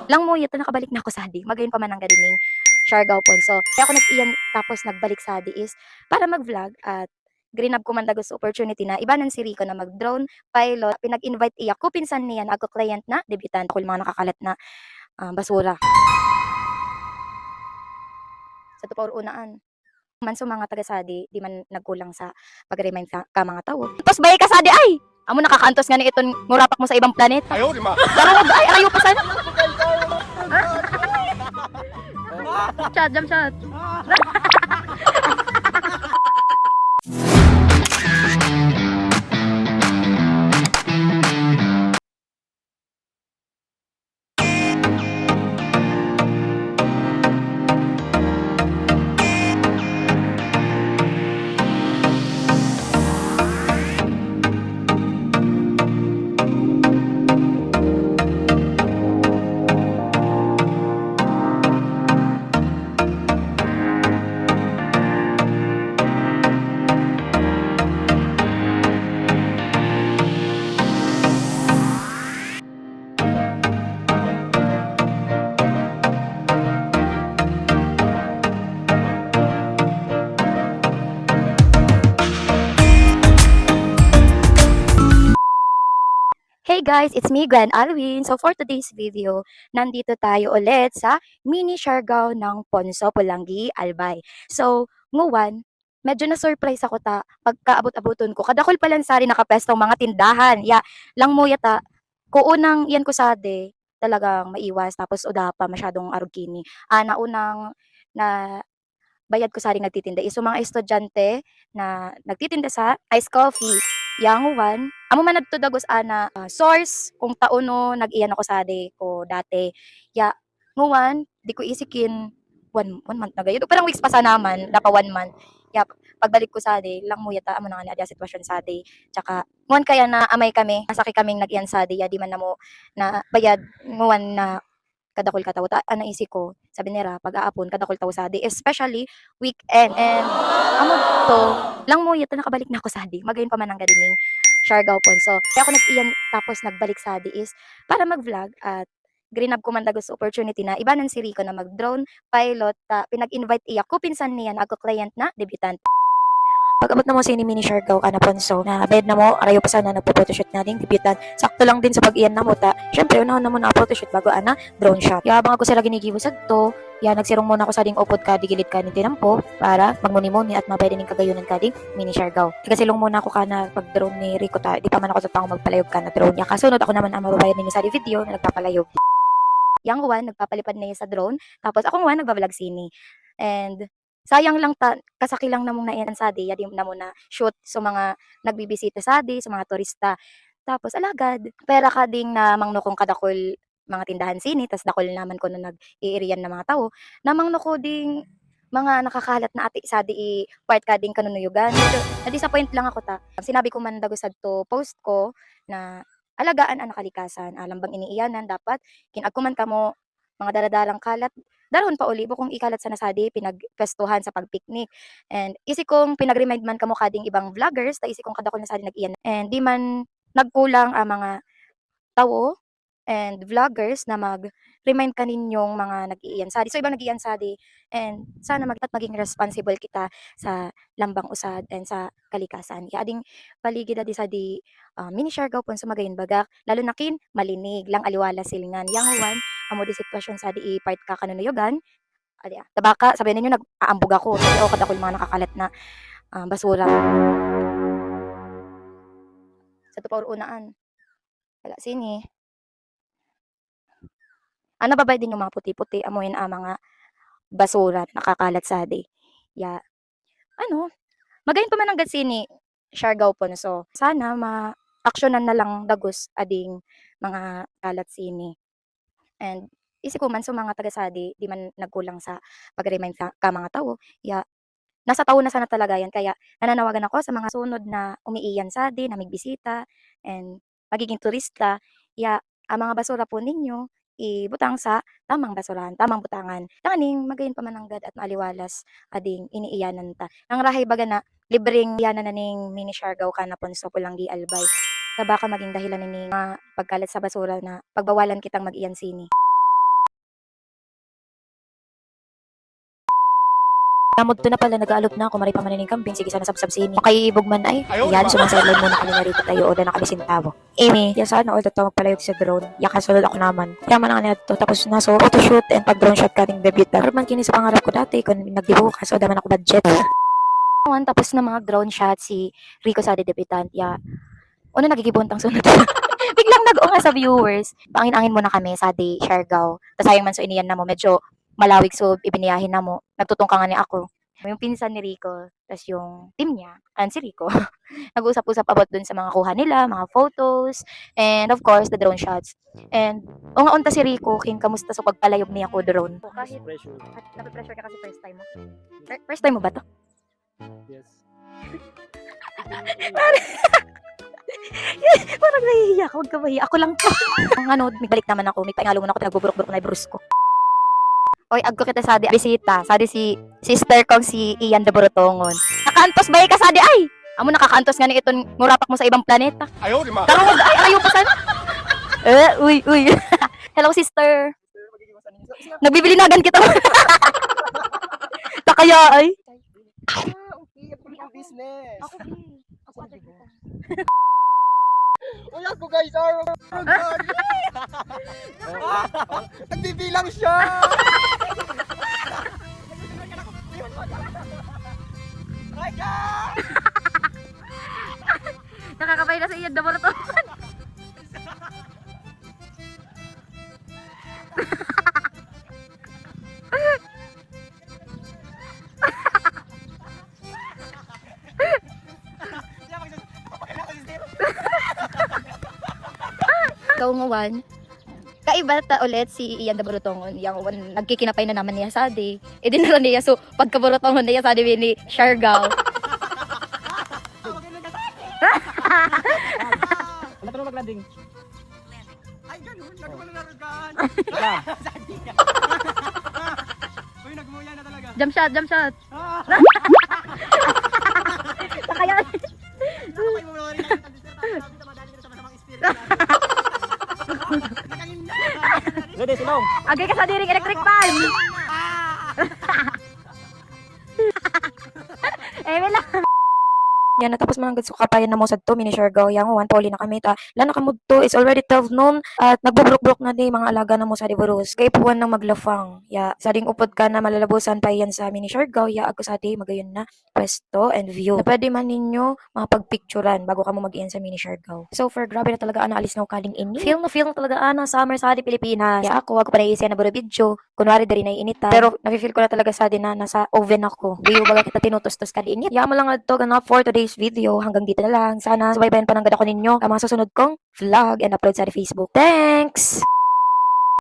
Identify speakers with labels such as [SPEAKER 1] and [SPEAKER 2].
[SPEAKER 1] Lang mo ito nakabalik na ako sa di, magayon pa man ang gadining Siargao Ponso. Kaya ako nag-iyan tapos nagbalik sa di is para mag-vlog at grinab ko man dagos opportunity na ibanan si Rico na mag-drone pilot. Pinag-invite iya ko pinsan niya na ako client na debutant ko mga nakakalat na basura. Sa tupaw unaan man sa mga taga-sadi di man nagkulang sa pag-remind ka mga tao. Tapos bay ka sadi ay! Amo nakakaantos nga ni iton murapak mo sa ibang planeta. Ayaw di ma. Darod ay ayaw pa sana. Chat, jump shot. Hey guys, it's me, Gwen Alwin. So for today's video, nandito tayo ulit sa mini Siargao ng Ponso, Pulangi, Albay. So, nguwan, medyo na-surprise ako ta pagkaabot-abuton ko. Kadakol pa lang sari nakapestong mga tindahan. Ya, lang mo yata, kuunang yan ko sade, talagang maiwas. Tapos uda pa masyadong arugkini. Naunang na bayad ko saring nagtitinda is mga estudyante na nagtitinda sa ice coffee. Yang one, amo man nadto dagos ana source kung tauno nag-iyan ako sa ade ko dati. Ya, nguwan, di ko isikin one month na gayud. Parang weeks pa sa naman, napa 1 month. Ya, pagbalik ko sa ade, lang mo yata amo na nga ni sitwasyon sa ade. Tsaka nguwan kaya na amay kami, nasaki kaming nag-iyan sa ade, ya di man namo na bayad nguwan na kadakol ka tawo ta naisip ko sabi nila pag-aapon kadakol tawo sadi especially weekend and amo to lang mo ito nakabalik na ako sadi magayon pa man ang gadining Siargao Ponso kaya ako nag-iyan tapos nagbalik sadi is para mag-vlog at grinab ko man dagos opportunity na ibanan si Rico na mag-drone pilot pinag-invite iya ko pinsan niya na ako client na debutant. Pag-abot na mo sa mini Siargao ka na Ponso, na bed na mo, arayo pa sana nagpo-photoshoot na ding debutant. Sakto lang din sa pag-iyan na mo ta. Syempre, unahon na mo na photoshoot bago ana, drone shot. Yabang ako sila ginigiwasag to, nagsirong muna ako sa ding upod ka, digilid ka ni tinampo, para magmuni-muni at mapwede ning kagayunan ka ding mini Siargao. Silong muna ako ka na pag-drone ni Rico ta, di pa man ako sa taong magpalayog ka na drone. Kasunod ako naman ang mababayan ninyo sa video na nagpapalayog. Yang one, nagpapalipad na niya sa drone, tapos akong one, nagbabalag sini. And sayang lang kasaki lang namong naiyan sa di, di na mo na shoot sa mga nagbibisita sa di, sa mga turista. Tapos alagad, pera ka ding na mangnukong kadakol mga tindahan sini, tas dakol naman ko na nag-iiriyan na mga tao, namang nuko ding mga nakakalat na ati sa di part ka ding kanunuyugan. Medyo na-disappoint lang ako ta. Sinabi ko man dagusad to post ko na alagaan ang kalikasan, alam bang iniiyanan dapat kinagkuman kamo mga daradalang kalat dalhon pa uli kung ikalat sa nasadi pinagpestuhan sa pagpiknik and isi kong pinag-remind man kamo kading ibang vloggers ta isi kong kadakol na sadi nag-iyan and di man nagkulang ang mga tawo and vloggers na mag-remind kaninyong mga nag-iiyan sadi. So ibang nag-iiyan sadi and sana maging responsible kita sa lambang usad and sa kalikasan. Ya ading paligid adi sa di mini Siargao pon sa magayon bagak lalo na kin malinig lang aliwala silingan. Yang huwan amo di sitwasyon sa di part ka kanunuyogan. Adi tabaka sabi ninyo nag-aambog ako. Sabi ako kadakol mga nakakalat na basura. Sa tupaw unaan. Wala sini. Nababay din yung mga puti-puti amuin ang mga basura nakakalat sa di. Ya, ano, magayon pa man ang sini Siargao Ponso. Sana ma-aksyonan na lang dagos ading mga kalat sini. And isip ko man sa mga taga-sadi, di man nagkulang sa pag-remind ka mga tao. Ya, nasa tao na sana talaga yan. Kaya nananawagan ako sa mga sunod na umiiyan sadi, na magbisita, and magiging turista. Ya, ang mga basura po ninyo, ibutang sa tamang basurahan, tamang butangan. Tanganing magayon pa mananggad at maaliwalas ading iniiyanan ta. Nang rahay baga na libreng iyanan na ning mini Siargao ka na Ponso Pulangi Albay. Sa baka maging dahilan ni pagkalat sa basura na pagbawalan kitang mag-iyan sini. Amod to na pala, nag-aalog na ako, maray pa manining kambing, sige sana sabsab sini. Okay, ibugman ay, yan, sumasadlad muna kami narito tayo, o na kami sintabo. Amy, yan sana, all tatawag palayog sa drone, yakasulod ako naman. Kaya man nga to, tapos na, so, photoshoot and pag-drone shot kating debut na. Pero man kini sa pangarap ko dati, kung nagdibukas, o daman ako budget. Tapos na mga drone shot, si Rico sa debutant, ya. Una nagigibuntang sunod. Biglang nag-unga sa viewers. Pangin-angin muna kami sa day Siargao. Tapos sayang man so iniyan na mo, medyo malawig so ibiniyahin na mo. Nagtutong ka nga ni ako. Yung pinsan ni Rico, tapos yung team niya, and si Rico, nag-usap-usap about dun sa mga kuha nila, mga photos, and of course, the drone shots. And, unta si Rico, king kamusta sa pagpalayog niya ko drone? Kahit, nape-pressure ka kasi first time mo. First time mo ba to?
[SPEAKER 2] Yes.
[SPEAKER 1] Parang nahihiya ka, huwag ka mahiya. Ako lang to. May balik naman ako, may paingalo muna ako, nagbuburok-burok na yung brusko. Oy, agko kita sadi bisita. Sadi si sister kong si Ian de Borotongon. Nakaantos ba ka sadi ay? Amo nakakaantos nga ni iton murapak mo sa ibang planeta.
[SPEAKER 2] Ayaw, di ma.
[SPEAKER 1] Karong ay ayo pa san. Uy. Hello sister. Nagbibili nagan kita. Takaya ay.
[SPEAKER 2] Okay, ako yung business.
[SPEAKER 1] Ako
[SPEAKER 2] Uy, ako guys, nagbibilang siya. Ay, ka!
[SPEAKER 1] Nakakapay na sa Ian de Borotongon. Ikaw ngawan, kaiba ta ulit si Ian de Borotongon, yung nagkikinapay na naman niya sa di. E dinala niya, so pagka Borotongon niya sa di ni Siargao.
[SPEAKER 2] Wala ka maglanding. Ay, ganun. Nagmalalarugan. Uy, nagmuya na talaga.
[SPEAKER 1] Jump shot. Kaya
[SPEAKER 2] Nakapay mo na rin ang tagdisir. Madali na sa masamang spirit. Ready, silong.
[SPEAKER 1] agay ka sa diring electric fan. Wala. Yan, natapos man ang so kapayan na mo sa to, mini Siargao, yang 1 poli na kami ta. Lana ka mo to, it's already 12 noon, at nagbubrok-brok na di, mga alaga na mo sa diburos. Kay puwan ng maglafang, ya, sa ding upod ka na malalabusan pa yan sa mini Siargao, ya, ako sa di, magayon na, pwesto and view. Na pwede man ninyo, mga pagpicturan, bago ka mo mag-iyan sa mini Siargao. So, for grabe na talaga, alis na kaling ini. Feel na talaga, summer sa di Pilipinas. Ya, ako pa naisya na buro video, kunwari dari na initan. Pero, nafe-feel ko na talaga sa di na, nasa oven ako. View, baga kita tinutos-tos ka di init. Ya, mo lang ito, ganap for today's video. Hanggang dito na lang. Sana subaybayan pa ng ganda ko ninyo ang mga susunod kong vlog and upload sa Facebook. Thanks!